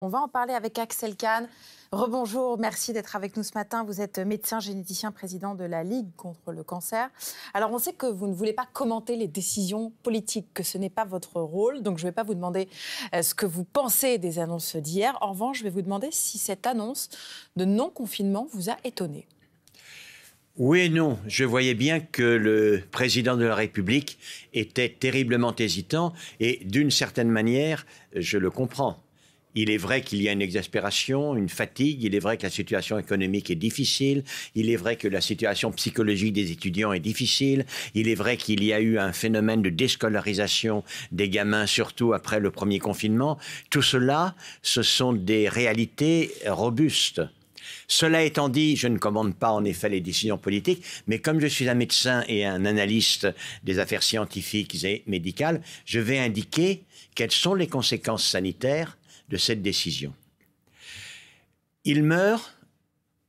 On va en parler avec Axel Kahn. Rebonjour, merci d'être avec nous ce matin. Vous êtes médecin généticien, président de la Ligue contre le cancer. Alors, on sait que vous ne voulez pas commenter les décisions politiques, que ce n'est pas votre rôle. Donc, je ne vais pas vous demander ce que vous pensez des annonces d'hier. En revanche, je vais vous demander si cette annonce de non-confinement vous a étonné. Oui et non. Je voyais bien que le président de la République était terriblement hésitant et d'une certaine manière, je le comprends. Il est vrai qu'il y a une exaspération, une fatigue, il est vrai que la situation économique est difficile, il est vrai que la situation psychologique des étudiants est difficile, il est vrai qu'il y a eu un phénomène de déscolarisation des gamins, surtout après le premier confinement. Tout cela, ce sont des réalités robustes. Cela étant dit, je ne commande pas en effet les décisions politiques, mais comme je suis un médecin et un analyste des affaires scientifiques et médicales, je vais indiquer quelles sont les conséquences sanitaires de cette décision. Il meurt,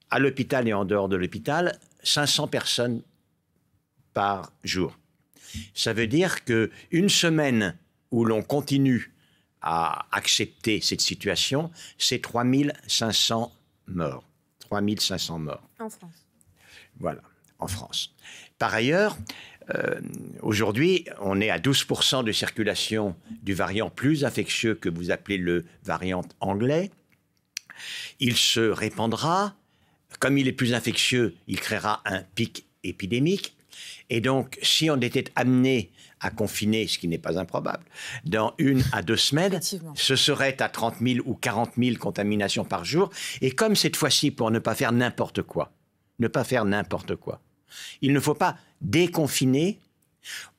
à l'hôpital et en dehors de l'hôpital, 500 personnes par jour. Ça veut dire qu'une semaine où l'on continue à accepter cette situation, c'est 3500 morts. 3500 morts. En France. Voilà, en France. Par ailleurs, aujourd'hui, on est à 12% de circulation du variant plus infectieux que vous appelez le variant anglais. Il se répandra. Comme il est plus infectieux, il créera un pic épidémique. Et donc, si on était amené à confiner, ce qui n'est pas improbable, dans 1 à 2 semaines, ce serait à 30 000 ou 40 000 contaminations par jour. Et comme cette fois-ci, pour ne pas faire n'importe quoi, il ne faut pas déconfiner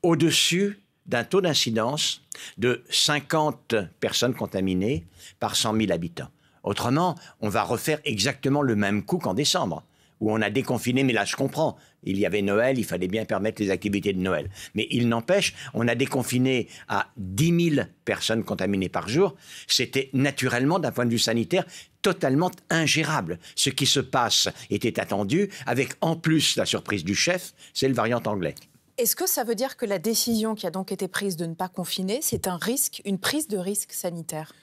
au-dessus d'un taux d'incidence de 50 personnes contaminées par 100 000 habitants. Autrement, on va refaire exactement le même coup qu'en décembre, où on a déconfiné, mais là je comprends, il y avait Noël, il fallait bien permettre les activités de Noël. Mais il n'empêche, on a déconfiné à 10 000 personnes contaminées par jour. C'était naturellement, d'un point de vue sanitaire, totalement ingérable. Ce qui se passe était attendu, avec en plus la surprise du chef, c'est le variant anglais. Est-ce que ça veut dire que la décision qui a donc été prise de ne pas confiner, c'est un risque, une prise de risque sanitaire?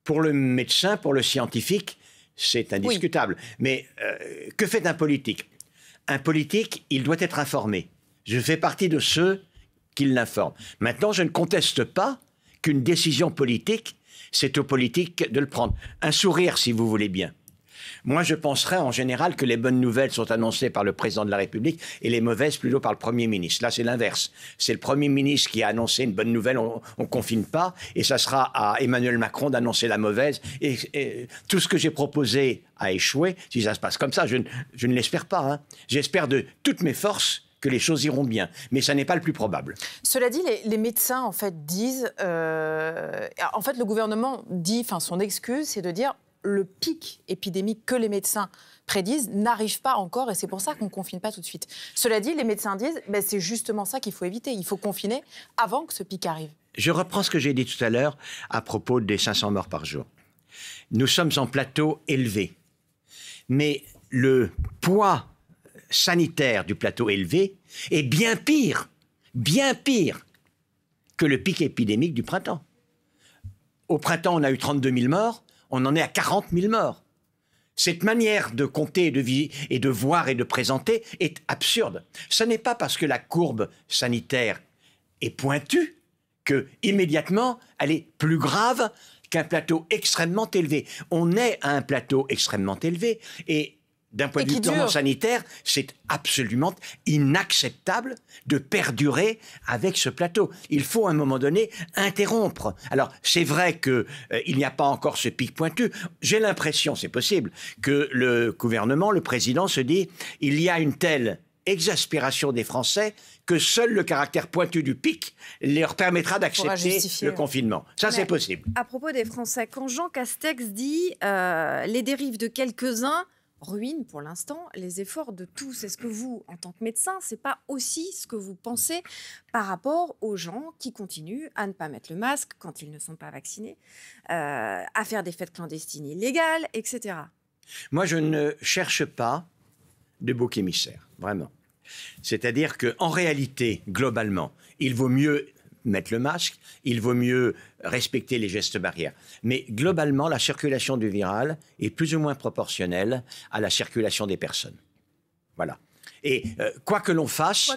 Pour le médecin, pour le scientifique, c'est indiscutable. Oui. Mais que fait un politique? Un politique, il doit être informé. Je fais partie de ceux qui l'informent. Maintenant, je ne conteste pas qu'une décision politique, c'est aux politiques de le prendre. Un sourire, si vous voulez bien. Moi, je penserais en général que les bonnes nouvelles sont annoncées par le président de la République et les mauvaises plutôt par le Premier ministre. Là, c'est l'inverse. C'est le Premier ministre qui a annoncé une bonne nouvelle, on ne confine pas, et ça sera à Emmanuel Macron d'annoncer la mauvaise. Et tout ce que j'ai proposé a échoué. Si ça se passe comme ça, je ne l'espère pas. Hein. J'espère de toutes mes forces que les choses iront bien. Mais ça n'est pas le plus probable. Cela dit, les médecins, en fait, disent... En fait, le gouvernement dit... Enfin, son excuse, c'est de dire... Le pic épidémique que les médecins prédisent n'arrive pas encore et c'est pour ça qu'on ne confine pas tout de suite. Cela dit, les médecins disent c'est justement ça qu'il faut éviter. Il faut confiner avant que ce pic arrive. Je reprends ce que j'ai dit tout à l'heure à propos des 500 morts par jour. Nous sommes en plateau élevé. Mais le poids sanitaire du plateau élevé est bien pire que le pic épidémique du printemps. Au printemps, on a eu 32 000 morts. On en est à 40 000 morts. Cette manière de compter et de voir et de présenter est absurde. Ce n'est pas parce que la courbe sanitaire est pointue que, immédiatement, elle est plus grave qu'un plateau extrêmement élevé. On est à un plateau extrêmement élevé et d'un point de vue purement sanitaire, c'est absolument inacceptable de perdurer avec ce plateau. Il faut à un moment donné interrompre. Alors, c'est vrai qu'il n'y a pas encore ce pic pointu. J'ai l'impression, c'est possible, que le gouvernement, le président se dit il y a une telle exaspération des Français que seul le caractère pointu du pic leur permettra d'accepter le confinement. Ça, c'est possible. À propos des Français, quand Jean Castex dit les dérives de quelques-uns ruine pour l'instant les efforts de tous. Est-ce que vous, en tant que médecin, c'est pas aussi ce que vous pensez par rapport aux gens qui continuent à ne pas mettre le masque quand ils ne sont pas vaccinés, à faire des fêtes clandestines illégales, etc. Moi, je ne cherche pas de bouc émissaire, vraiment. C'est-à-dire qu'en réalité, globalement, il vaut mieux mettre le masque, il vaut mieux respecter les gestes barrières. Mais globalement, la circulation du viral est plus ou moins proportionnelle à la circulation des personnes. Voilà. Et quoi que l'on fasse,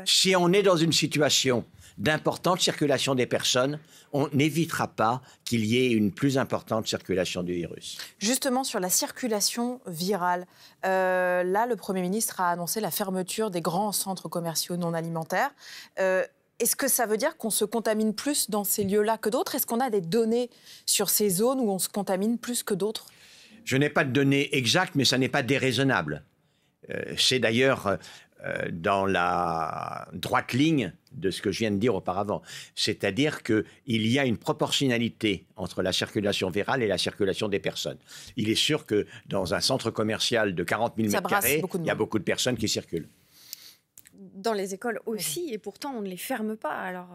si on est dans une situation d'importante circulation des personnes, on n'évitera pas qu'il y ait une plus importante circulation du virus. Justement, sur la circulation virale, là, le Premier ministre a annoncé la fermeture des grands centres commerciaux non alimentaires. Est-ce que ça veut dire qu'on se contamine plus dans ces lieux-là que d'autres? Est-ce qu'on a des données sur ces zones où on se contamine plus que d'autres? Je n'ai pas de données exactes, mais ça n'est pas déraisonnable. C'est d'ailleurs dans la droite ligne de ce que je viens de dire auparavant. C'est-à-dire qu'il y a une proportionnalité entre la circulation virale et la circulation des personnes. Il est sûr que dans un centre commercial de 40 000 m², il y a beaucoup de personnes qui circulent. Dans les écoles aussi, et pourtant on ne les ferme pas. Alors,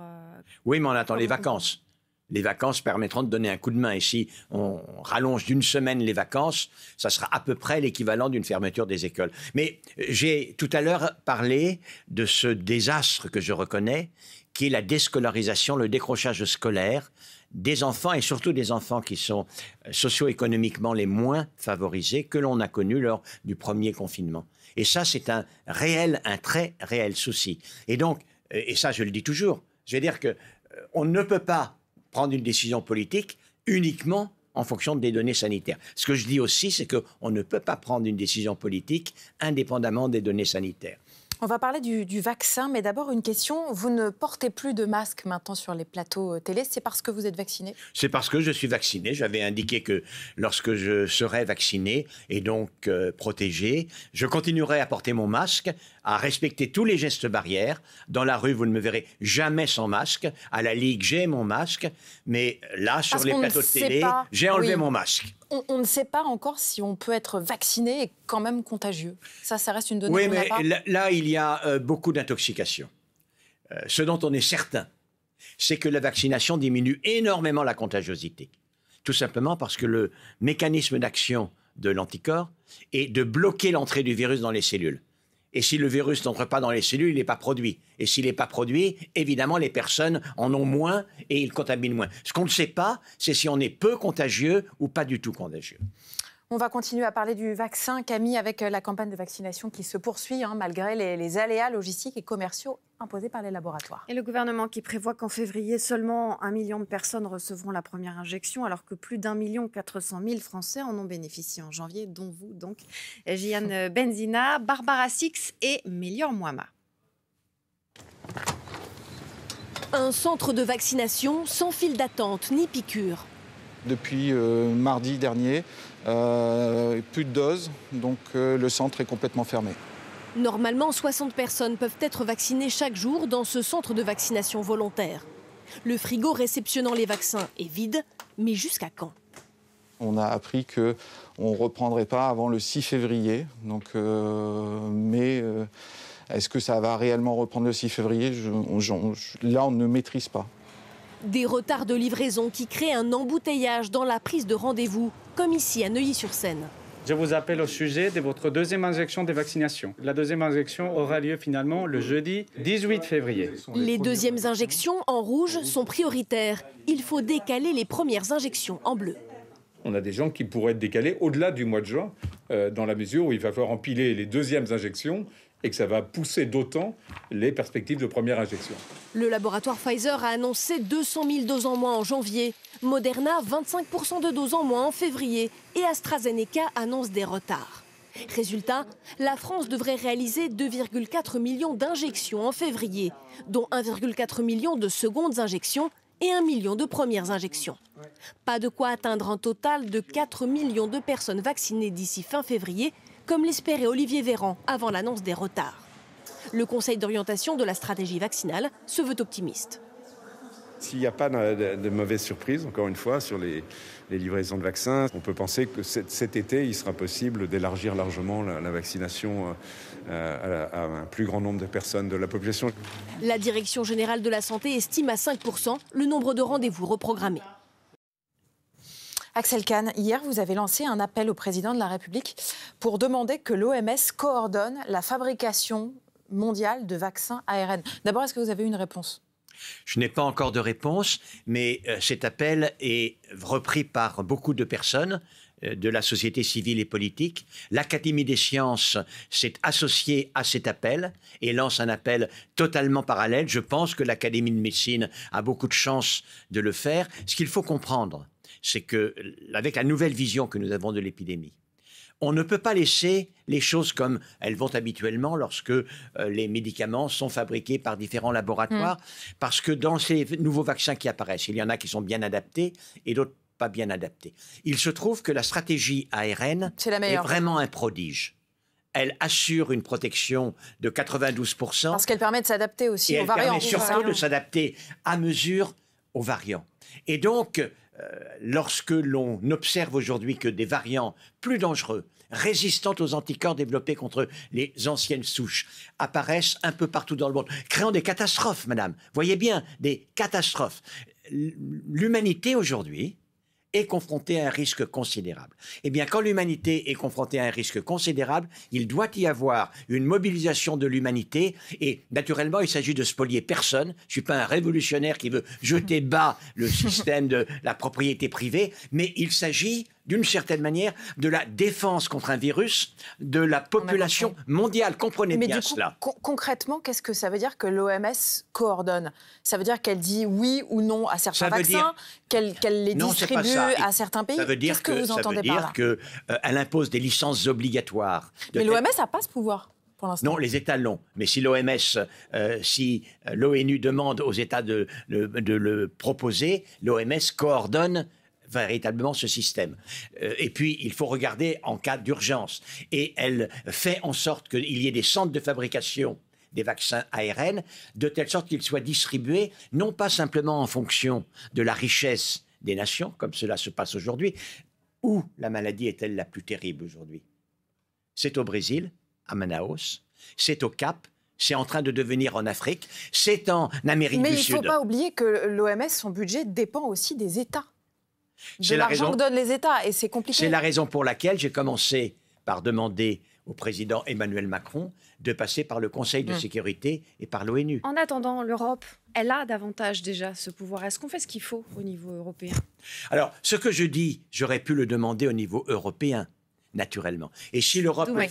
oui, mais on attend les vacances. Les vacances permettront de donner un coup de main. Et si on rallonge d'une semaine les vacances, ça sera à peu près l'équivalent d'une fermeture des écoles. Mais j'ai tout à l'heure parlé de ce désastre que je reconnais, qui est la déscolarisation, le décrochage scolaire des enfants, et surtout des enfants qui sont socio-économiquement les moins favorisés, que l'on a connus lors du premier confinement. Et ça, c'est un très réel souci. Et donc, et ça je le dis toujours, je veux dire qu'on ne peut pas prendre une décision politique uniquement en fonction des données sanitaires. Ce que je dis aussi, c'est qu'on ne peut pas prendre une décision politique indépendamment des données sanitaires. On va parler du vaccin, mais d'abord une question. Vous ne portez plus de masque maintenant sur les plateaux télé, c'est parce que vous êtes vacciné? C'est parce que je suis vacciné. J'avais indiqué que lorsque je serais vacciné et donc protégé, je continuerai à porter mon masque, à respecter tous les gestes barrières. Dans la rue, vous ne me verrez jamais sans masque. À la Ligue, j'ai mon masque. Mais là, sur les plateaux de télé, j'ai enlevé mon masque. On ne sait pas encore si on peut être vacciné et quand même contagieux. Ça reste une donnée. Oui, mais là, il y a beaucoup d'intoxication. Ce dont on est certain, c'est que la vaccination diminue énormément la contagiosité. Tout simplement parce que le mécanisme d'action de l'anticorps est de bloquer l'entrée du virus dans les cellules. Et si le virus n'entre pas dans les cellules, il n'est pas produit. Et s'il n'est pas produit, évidemment, les personnes en ont moins et ils contaminent moins. Ce qu'on ne sait pas, c'est si on est peu contagieux ou pas du tout contagieux. On va continuer à parler du vaccin, Camille, avec la campagne de vaccination qui se poursuit, malgré les aléas logistiques et commerciaux imposés par les laboratoires. Et le gouvernement qui prévoit qu'en février, seulement 1 million de personnes recevront la première injection, alors que plus d'1 400 000 Français en ont bénéficié en janvier, dont vous, donc, Jeanne Benzina, Barbara Six et Mélior Moama. Un centre de vaccination sans file d'attente ni piqûre. Depuis mardi dernier, plus de doses, donc le centre est complètement fermé. Normalement, 60 personnes peuvent être vaccinées chaque jour dans ce centre de vaccination volontaire. Le frigo réceptionnant les vaccins est vide, mais jusqu'à quand? On a appris qu'on ne reprendrait pas avant le 6 février. Donc, mais est-ce que ça va réellement reprendre le 6 février? Là, on ne maîtrise pas. Des retards de livraison qui créent un embouteillage dans la prise de rendez-vous, comme ici à Neuilly-sur-Seine. Je vous appelle au sujet de votre deuxième injection de vaccination. La deuxième injection aura lieu finalement le jeudi 18 février. Les deuxièmes injections en rouge sont prioritaires. Il faut décaler les premières injections en bleu. On a des gens qui pourraient être décalés au-delà du mois de juin, dans la mesure où il va falloir empiler les deuxièmes injections et que ça va pousser d'autant les perspectives de première injection. Le laboratoire Pfizer a annoncé 200 000 doses en moins en janvier. Moderna, 25% de doses en moins en février. Et AstraZeneca annonce des retards. Résultat, la France devrait réaliser 2,4 millions d'injections en février, dont 1,4 million de secondes injections et 1 million de premières injections. Pas de quoi atteindre un total de 4 millions de personnes vaccinées d'ici fin février, comme l'espérait Olivier Véran avant l'annonce des retards. Le Conseil d'orientation de la stratégie vaccinale se veut optimiste. S'il n'y a pas de mauvaises surprises, encore une fois, sur les livraisons de vaccins, on peut penser que cet été, il sera possible d'élargir largement la vaccination à un plus grand nombre de personnes de la population. La Direction générale de la santé estime à 5% le nombre de rendez-vous reprogrammés. Axel Kahn, hier, vous avez lancé un appel au président de la République pour demander que l'OMS coordonne la fabrication mondiale de vaccins ARN. D'abord, est-ce que vous avez une réponse? Je n'ai pas encore de réponse, mais cet appel est repris par beaucoup de personnes de la société civile et politique. L'Académie des sciences s'est associée à cet appel et lance un appel totalement parallèle. Je pense que l'Académie de médecine a beaucoup de chances de le faire. Ce qu'il faut comprendre, c'est qu'avec la nouvelle vision que nous avons de l'épidémie, on ne peut pas laisser les choses comme elles vont habituellement lorsque les médicaments sont fabriqués par différents laboratoires, parce que dans ces nouveaux vaccins qui apparaissent, il y en a qui sont bien adaptés et d'autres pas bien adaptés. Il se trouve que la stratégie ARN est vraiment un prodige. Elle assure une protection de 92%. Parce qu'elle permet de s'adapter aussi aux variants. Elle permet surtout de s'adapter à mesure aux variants. Et donc, lorsque l'on observe aujourd'hui que des variants plus dangereux, résistants aux anticorps développés contre les anciennes souches, apparaissent un peu partout dans le monde, créant des catastrophes, madame. Voyez bien, des catastrophes. L'humanité aujourd'hui est confrontée à un risque considérable. Eh bien, quand l'humanité est confrontée à un risque considérable, il doit y avoir une mobilisation de l'humanité et, naturellement, il s'agit de spolier personne. Je ne suis pas un révolutionnaire qui veut jeter bas le système de la propriété privée, mais il s'agit d'une certaine manière, de la défense contre un virus de la population mondiale. Comprenez bien cela. Concrètement, qu'est-ce que ça veut dire que l'OMS coordonne? Ça veut dire qu'elle dit oui ou non à certains vaccins, qu'elle les distribue à certains pays? Qu'est-ce que vous entendez par là? Ça veut dire qu'elle impose des licences obligatoires. Mais l'OMS n'a pas ce pouvoir. Non, les États l'ont. Mais si l'ONU demande aux États de le proposer, l'OMS coordonne véritablement ce système. Et puis, il faut regarder en cas d'urgence. Et elle fait en sorte qu'il y ait des centres de fabrication des vaccins ARN, de telle sorte qu'ils soient distribués, non pas simplement en fonction de la richesse des nations, comme cela se passe aujourd'hui. Où la maladie est-elle la plus terrible aujourd'hui? C'est au Brésil, à Manaus, c'est au Cap, c'est en train de devenir en Afrique, c'est en Amérique du Sud. Mais il ne faut pas oublier que l'OMS, son budget dépend aussi des États. De l'argent que donnent les États, et c'est compliqué. C'est la raison pour laquelle j'ai commencé par demander au président Emmanuel Macron de passer par le Conseil de sécurité et par l'ONU. En attendant, l'Europe, elle a davantage déjà ce pouvoir. Est-ce qu'on fait ce qu'il faut au niveau européen? Alors, ce que je dis, j'aurais pu le demander au niveau européen, naturellement. Et si l'Europe le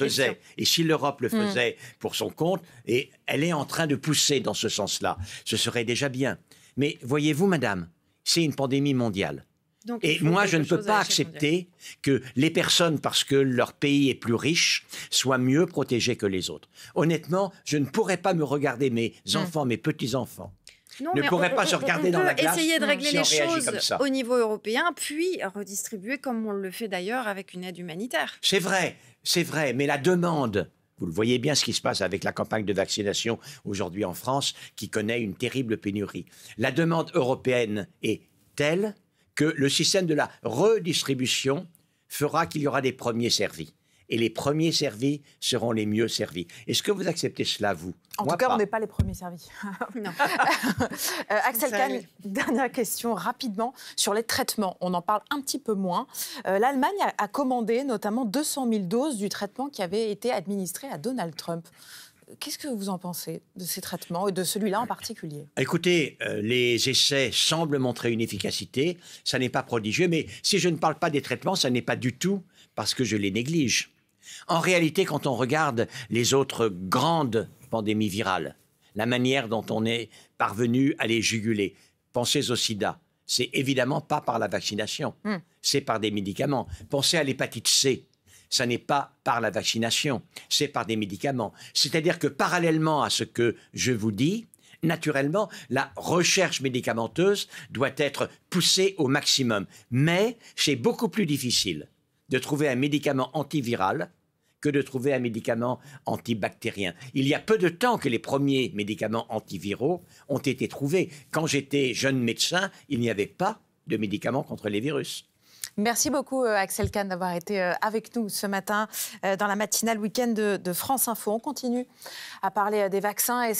faisait, pour son compte, et elle est en train de pousser dans ce sens-là, ce serait déjà bien. Mais voyez-vous, madame, c'est une pandémie mondiale. Donc, et moi, je ne peux pas accepter que les personnes, parce que leur pays est plus riche, soient mieux protégées que les autres. Honnêtement, je ne pourrais pas me regarder mes enfants, mes petits-enfants. Ne pourraient pas se regarder dans la glace. Essayer de régler les choses au niveau européen, puis redistribuer comme on le fait d'ailleurs avec une aide humanitaire. C'est vrai, mais la demande... Vous le voyez bien ce qui se passe avec la campagne de vaccination aujourd'hui en France, qui connaît une terrible pénurie. La demande européenne est telle que le système de la redistribution fera qu'il y aura des premiers servis. Et les premiers servis seront les mieux servis. Est-ce que vous acceptez cela, vous? En tout cas, on n'est pas les premiers servis. Non. Axel Kahn, dernière question rapidement sur les traitements. On en parle un petit peu moins. L'Allemagne a commandé notamment 200 000 doses du traitement qui avait été administré à Donald Trump. Qu'est-ce que vous en pensez de ces traitements et de celui-là en particulier? Écoutez, les essais semblent montrer une efficacité. Ça n'est pas prodigieux, mais si je ne parle pas des traitements, ça n'est pas du tout parce que je les néglige. En réalité, quand on regarde les autres grandes pandémies virales, la manière dont on est parvenu à les juguler, pensez au sida, c'est évidemment pas par la vaccination, c'est par des médicaments. Pensez à l'hépatite C. Ça n'est pas par la vaccination, c'est par des médicaments. C'est-à-dire que parallèlement à ce que je vous dis, naturellement, la recherche médicamenteuse doit être poussée au maximum. Mais c'est beaucoup plus difficile de trouver un médicament antiviral que de trouver un médicament antibactérien. Il y a peu de temps que les premiers médicaments antiviraux ont été trouvés. Quand j'étais jeune médecin, il n'y avait pas de médicaments contre les virus. Merci beaucoup Axel Kahn d'avoir été avec nous ce matin dans la matinale week-end de France Info. On continue à parler des vaccins et